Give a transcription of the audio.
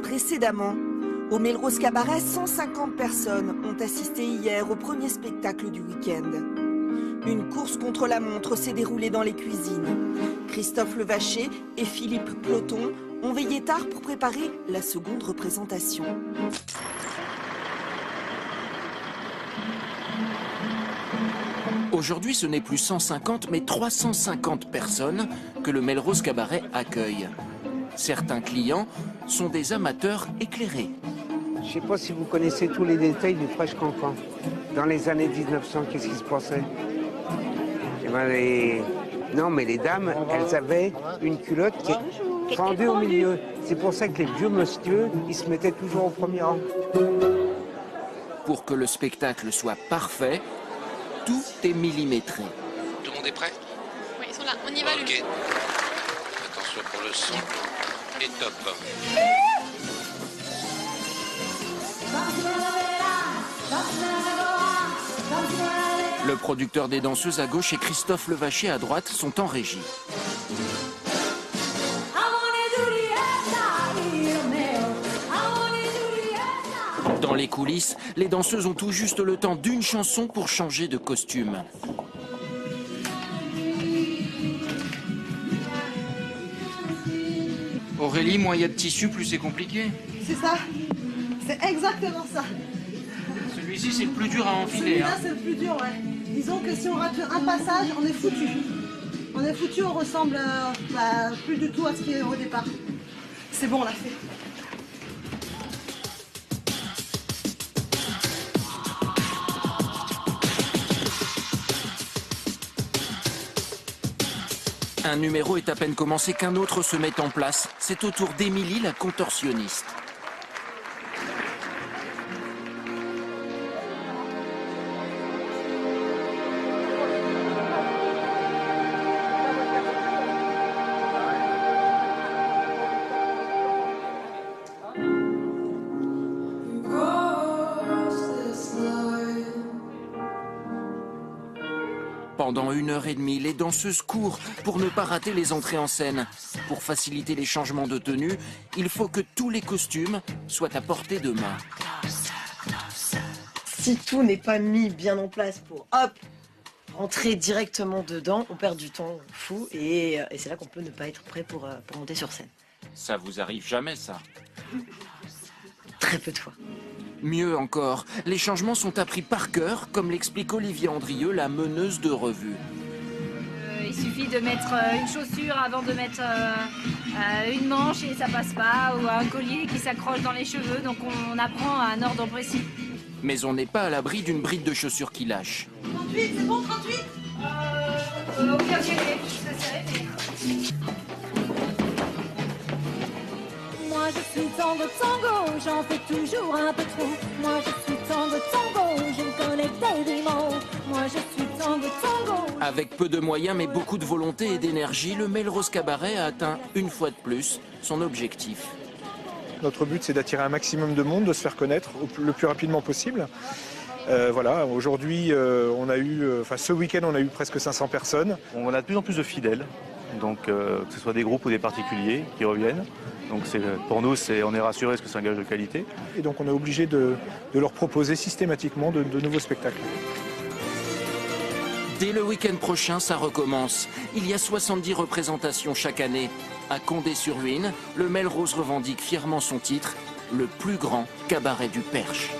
précédemment. Au Melrose Cabaret, 150 personnes ont assisté hier au premier spectacle du week-end. Une course contre la montre s'est déroulée dans les cuisines. Christophe Levaché et Philippe Ploton ont veillé tard pour préparer la seconde représentation. Aujourd'hui, ce n'est plus 150, mais 350 personnes que le Melrose Cabaret accueille. Certains clients sont des amateurs éclairés. Je ne sais pas si vous connaissez tous les détails du Fresh Cancan. Dans les années 1900, qu'est-ce qui se passait? Eh ben, non, mais les dames, elles avaient une culotte qui fendait au milieu. C'est pour ça que les vieux monsieur, ils se mettaient toujours au premier rang. Pour que le spectacle soit parfait, tout est millimétré. Tout le monde est prêt? Oui, ils sont là. On y va, Ok. Attention pour le son. Et top. Le producteur des danseuses à gauche et Christophe Levaché à droite sont en régie. Dans les coulisses, les danseuses ont tout juste le temps d'une chanson pour changer de costume. Aurélie, moins il y a de tissu, plus c'est compliqué. C'est ça, c'est exactement ça. Celui-ci, c'est le plus dur à enfiler. Celui-là, c'est le plus dur, ouais. Disons que si on rate un passage, on est foutu. On est foutu, on ressemble plus du tout à ce qui est au départ. C'est bon, on l'a fait. Un numéro est à peine commencé qu'un autre se met en place. C'est au tour d'Émilie, la contorsionniste. Pendant 1h30, les danseuses courent pour ne pas rater les entrées en scène. Pour faciliter les changements de tenue, il faut que tous les costumes soient à portée de main. Si tout n'est pas mis bien en place pour, hop, rentrer directement dedans, on perd du temps fou et c'est là qu'on peut ne pas être prêt pour monter sur scène. Ça vous arrive jamais, ça? Très peu de fois. Mieux encore, les changements sont appris par cœur, comme l'explique Olivier Andrieux, la meneuse de revue. Il suffit de mettre une chaussure avant de mettre une manche et ça passe pas, ou un collier qui s'accroche dans les cheveux, donc on apprend un ordre précis. Mais on n'est pas à l'abri d'une bride de chaussures qui lâche. 38, c'est bon, 38? Ok, c'est serré, mais... Moi je suis tango, j'en fais toujours un peu trop. Moi je suis tango, je me connais des mots. Moi je suis tango. Avec peu de moyens mais beaucoup de volonté et d'énergie, le Melrose Cabaret a atteint une fois de plus son objectif. Notre but c'est d'attirer un maximum de monde, de se faire connaître le plus rapidement possible. Voilà, aujourd'hui, ce week-end, on a eu presque 500 personnes. On a de plus en plus de fidèles, donc que ce soit des groupes ou des particuliers qui reviennent. Donc pour nous, on est rassurés parce que c'est un gage de qualité. Et donc on est obligé de leur proposer systématiquement de nouveaux spectacles. Dès le week-end prochain, ça recommence. Il y a 70 représentations chaque année. À Condé-sur-Huisne, le Melrose revendique fièrement son titre, le plus grand cabaret du Perche.